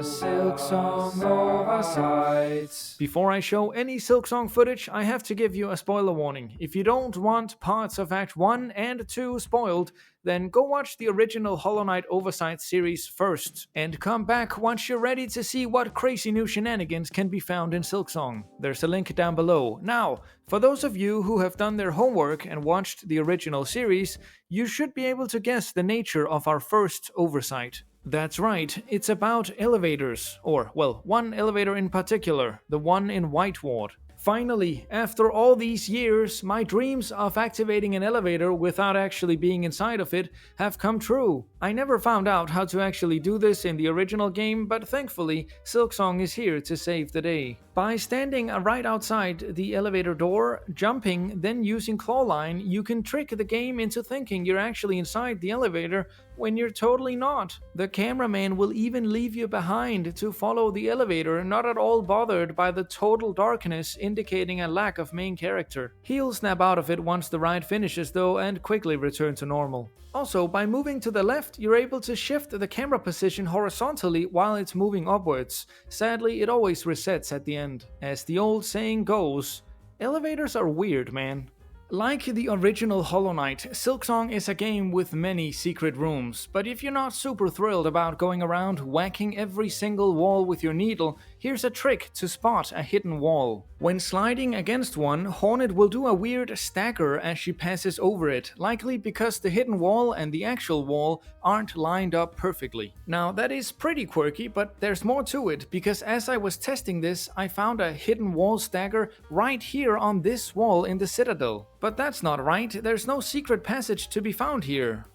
Silksong Oversights. Before I show any Silksong footage, I have to give you a spoiler warning. If you don't want parts of Act 1 and 2 spoiled, then go watch the original Hollow Knight Oversights series first, and come back once you're ready to see what crazy new shenanigans can be found in Silksong. There's a link down below. Now, for those of you who have done their homework and watched the original series, you should be able to guess the nature of our first oversight. That's right, it's about elevators, or, well, one elevator in particular, the one in Whiteward. Finally, after all these years, my dreams of activating an elevator without actually being inside of it have come true. I never found out how to actually do this in the original game, but thankfully, Silksong is here to save the day. By standing right outside the elevator door, jumping, then using clawline, you can trick the game into thinking you're actually inside the elevator when you're totally not. The cameraman will even leave you behind to follow the elevator, not at all bothered by the total darkness indicating a lack of main character. He'll snap out of it once the ride finishes though and quickly return to normal. Also, by moving to the left, you're able to shift the camera position horizontally while it's moving upwards. Sadly, it always resets at the end. As the old saying goes, elevators are weird, man. Like the original Hollow Knight, Silksong is a game with many secret rooms, but if you're not super thrilled about going around whacking every single wall with your needle, here's a trick to spot a hidden wall. When sliding against one, Hornet will do a weird stagger as she passes over it, likely because the hidden wall and the actual wall aren't lined up perfectly. Now that is pretty quirky, but there's more to it, because as I was testing this, I found a hidden wall stagger right here on this wall in the Citadel. But that's not right, there's no secret passage to be found here.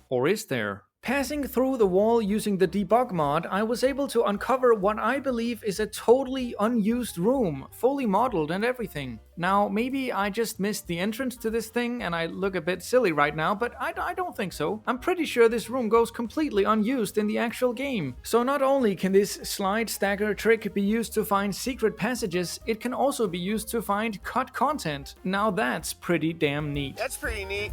Or is there? Passing through the wall using the debug mod, I was able to uncover what I believe is a totally unused room, fully modeled and everything. Now, maybe I just missed the entrance to this thing and I look a bit silly right now, but I don't think so. I'm pretty sure this room goes completely unused in the actual game. So not only can this slide stagger trick be used to find secret passages, it can also be used to find cut content. Now that's pretty damn neat. That's pretty neat.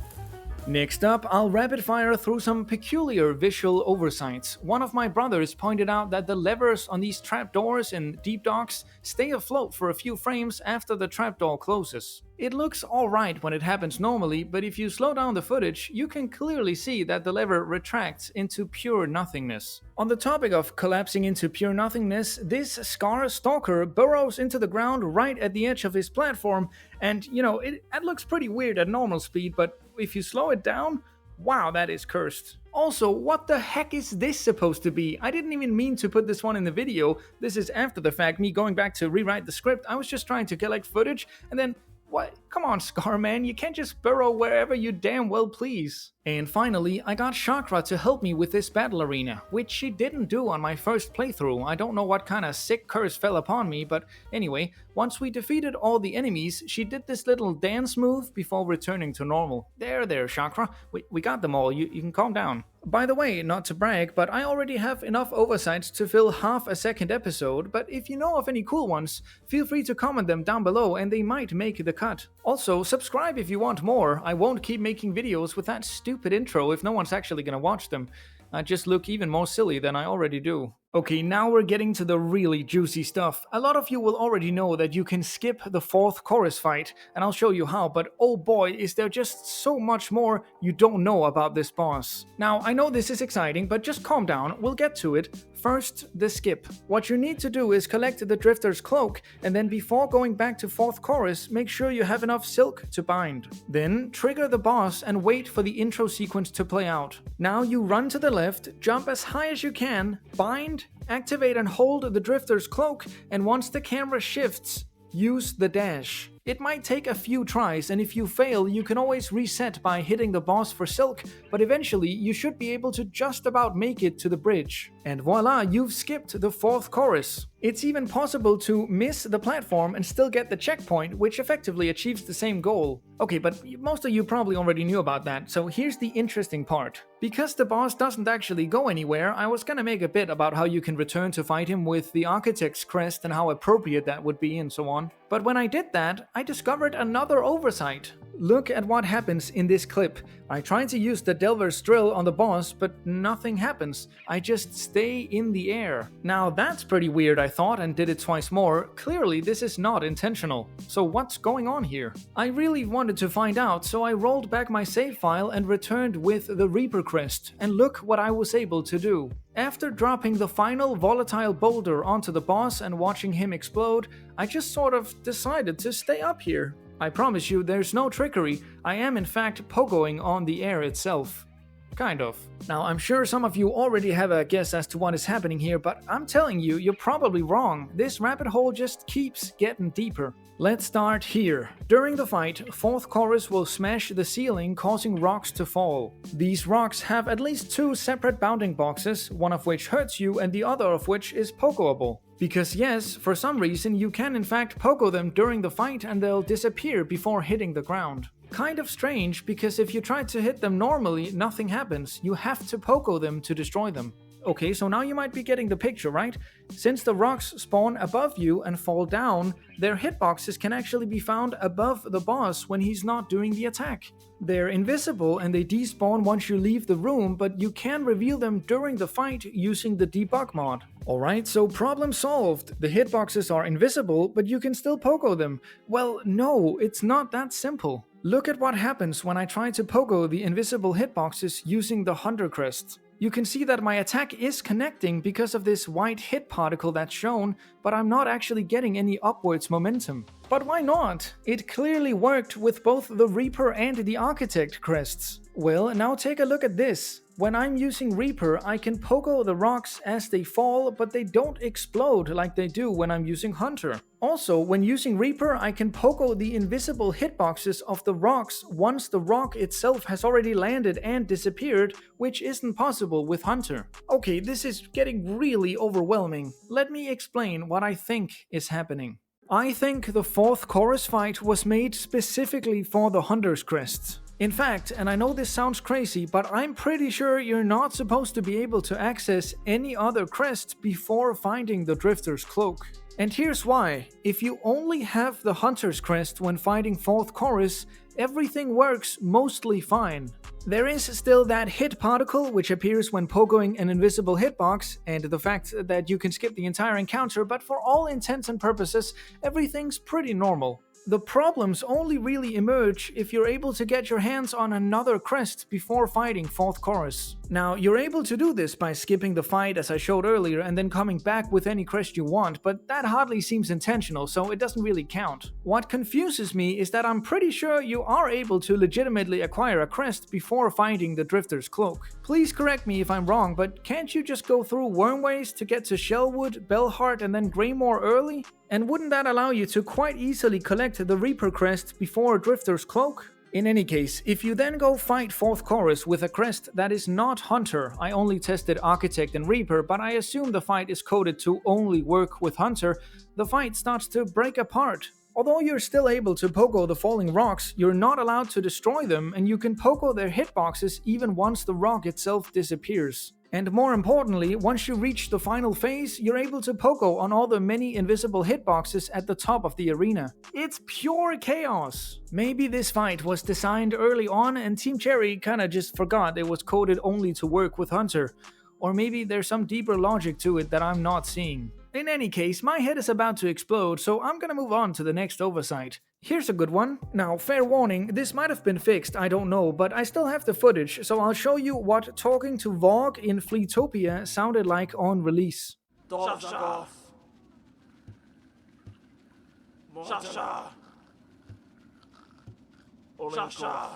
Next up, I'll rapid fire through some peculiar visual oversights. One of my brothers pointed out that the levers on these trapdoors in deep docks stay afloat for a few frames after the trapdoor closes. It looks alright when it happens normally, but if you slow down the footage, you can clearly see that the lever retracts into pure nothingness. On the topic of collapsing into pure nothingness, this Scar Stalker burrows into the ground right at the edge of his platform, and it looks pretty weird at normal speed, but if you slow it down, wow, that is cursed. Also, what the heck is this supposed to be? I didn't even mean to put this one in the video. This is after the fact, me going back to rewrite the script. I was just trying to collect footage, and then what? Come on, Scar man, you can't just burrow wherever you damn well please. And finally, I got Chakra to help me with this battle arena, which she didn't do on my first playthrough. I don't know what kind of sick curse fell upon me, but anyway, once we defeated all the enemies, she did this little dance move before returning to normal. There, Chakra. We got them all, you can calm down. By the way, not to brag, but I already have enough oversights to fill half a second episode, but if you know of any cool ones, feel free to comment them down below and they might make the cut. Also, subscribe if you want more. I won't keep making videos with that stupid intro if no one's actually gonna watch them. I just look even more silly than I already do. Okay, now we're getting to the really juicy stuff. A lot of you will already know that you can skip the 4th chorus fight, and I'll show you how, but oh boy, is there just so much more you don't know about this boss. Now, I know this is exciting, but just calm down, we'll get to it. First, the skip. What you need to do is collect the Drifter's cloak, and then before going back to 4th chorus, make sure you have enough silk to bind. Then, trigger the boss and wait for the intro sequence to play out. Now you run to the left, jump as high as you can, bind, activate and hold the Drifter's cloak, and once the camera shifts, use the dash. It might take a few tries, and if you fail, you can always reset by hitting the boss for silk, but eventually you should be able to just about make it to the bridge. And voila, you've skipped the 4th chorus. It's even possible to miss the platform and still get the checkpoint, which effectively achieves the same goal. Okay, but most of you probably already knew about that, so here's the interesting part. Because the boss doesn't actually go anywhere, I was gonna make a bit about how you can return to fight him with the Architect's crest and how appropriate that would be and so on. But when I did that, I discovered another oversight. Look at what happens in this clip. I try to use the Delver's drill on the boss, but nothing happens. I just stay in the air. Now that's pretty weird, I thought, and did it twice more. Clearly this is not intentional. So what's going on here? I really wanted to find out, so I rolled back my save file and returned with the Reaper crest. And look what I was able to do. After dropping the final volatile boulder onto the boss and watching him explode, I just sort of decided to stay up here. I promise you there's no trickery, I am in fact pogoing on the air itself. Kind of. Now I'm sure some of you already have a guess as to what is happening here, but I'm telling you, you're probably wrong. This rabbit hole just keeps getting deeper. Let's start here. During the fight, 4th chorus will smash the ceiling, causing rocks to fall. These rocks have at least 2 separate bounding boxes, one of which hurts you and the other of which is pogoable. Because yes, for some reason you can in fact pogo them during the fight and they'll disappear before hitting the ground. Kind of strange, because if you try to hit them normally, nothing happens. You have to pogo them to destroy them. Okay, so now you might be getting the picture, right? Since the rocks spawn above you and fall down, their hitboxes can actually be found above the boss when he's not doing the attack. They're invisible and they despawn once you leave the room, but you can reveal them during the fight using the debug mod. Alright, so problem solved. The hitboxes are invisible, but you can still pogo them. Well, no, it's not that simple. Look at what happens when I try to pogo the invisible hitboxes using the Hunter crest. You can see that my attack is connecting because of this white hit particle that's shown, but I'm not actually getting any upwards momentum. But why not? It clearly worked with both the Reaper and the Architect crests. Well, now take a look at this. When I'm using Reaper, I can pogo the rocks as they fall, but they don't explode like they do when I'm using Hunter. Also, when using Reaper, I can pogo the invisible hitboxes of the rocks once the rock itself has already landed and disappeared, which isn't possible with Hunter. Okay, this is getting really overwhelming. Let me explain what I think is happening. I think the 4th chorus fight was made specifically for the Hunter's crests. In fact, and I know this sounds crazy, but I'm pretty sure you're not supposed to be able to access any other crest before finding the Drifter's cloak. And here's why. If you only have the Hunter's crest when fighting 4th chorus, everything works mostly fine. There is still that hit particle which appears when pogoing an invisible hitbox, and the fact that you can skip the entire encounter, but for all intents and purposes, everything's pretty normal. The problems only really emerge if you're able to get your hands on another crest before fighting 4th chorus. Now, you're able to do this by skipping the fight as I showed earlier and then coming back with any crest you want, but that hardly seems intentional, so it doesn't really count. What confuses me is that I'm pretty sure you are able to legitimately acquire a crest before finding the Drifter's cloak. Please correct me if I'm wrong, but can't you just go through Wormways to get to Shellwood, Bellheart and then Greymore early? And wouldn't that allow you to quite easily collect the Reaper crest before Drifter's cloak? In any case, if you then go fight 4th chorus with a crest that is not Hunter, I only tested Architect and Reaper, but I assume the fight is coded to only work with Hunter, the fight starts to break apart. Although you're still able to pogo the falling rocks, you're not allowed to destroy them, and you can pogo their hitboxes even once the rock itself disappears. And more importantly, once you reach the final phase, you're able to pogo on all the many invisible hitboxes at the top of the arena. It's pure chaos! Maybe this fight was designed early on and Team Cherry kinda just forgot it was coded only to work with Hunter. Or maybe there's some deeper logic to it that I'm not seeing. In any case, my head is about to explode, so I'm gonna move on to the next oversight. Here's a good one. Now, fair warning, this might have been fixed, I don't know, but I still have the footage, so I'll show you what talking to Vogue in Fleetopia sounded like on release. Sha-Sha. Sha-Sha. Sha-Sha.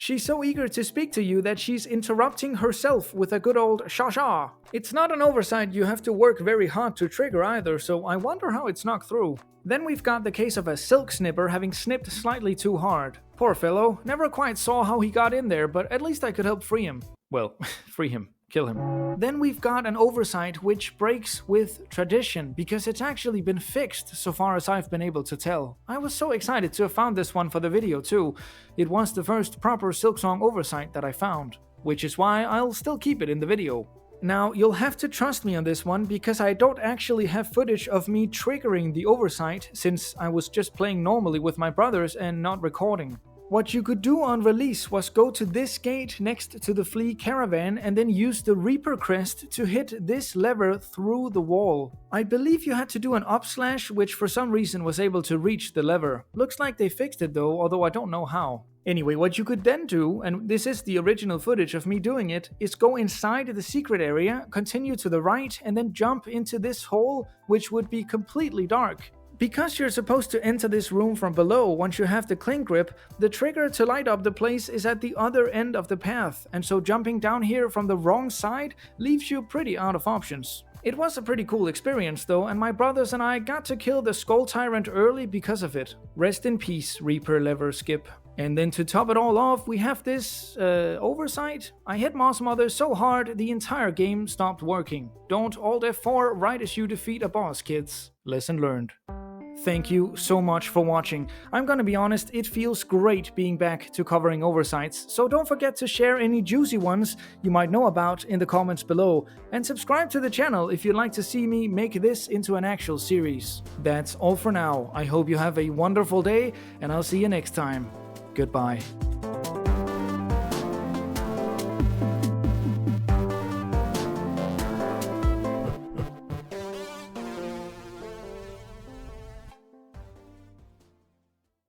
She's so eager to speak to you that she's interrupting herself with a good old Sha-Sha. It's not an oversight you have to work very hard to trigger either, so I wonder how it's knocked through. Then we've got the case of a Silk Snipper having snipped slightly too hard. Poor fellow, never quite saw how he got in there, but at least I could help free him. Well, free him. Kill him. Then we've got an oversight which breaks with tradition, because it's actually been fixed so far as I've been able to tell. I was so excited to have found this one for the video too. It was the first proper Silksong oversight that I found, which is why I'll still keep it in the video. Now, you'll have to trust me on this one because I don't actually have footage of me triggering the oversight since I was just playing normally with my brothers and not recording. What you could do on release was go to this gate next to the flea caravan and then use the Reaper crest to hit this lever through the wall. I believe you had to do an upslash, which for some reason was able to reach the lever. Looks like they fixed it though, although I don't know how. Anyway, what you could then do, and this is the original footage of me doing it, is go inside the secret area, continue to the right, and then jump into this hole, which would be completely dark. Because you're supposed to enter this room from below once you have the cling grip, the trigger to light up the place is at the other end of the path, and so jumping down here from the wrong side leaves you pretty out of options. It was a pretty cool experience though, and my brothers and I got to kill the Skull Tyrant early because of it. Rest in peace, Reaper lever skip. And then to top it all off, we have this oversight. I hit Moss Mother so hard the entire game stopped working. Don't Alt F4 right as you defeat a boss, kids. Lesson learned. Thank you so much for watching. I'm gonna be honest, it feels great being back to covering oversights, so don't forget to share any juicy ones you might know about in the comments below, and subscribe to the channel if you'd like to see me make this into an actual series. That's all for now. I hope you have a wonderful day, and I'll see you next time. Goodbye.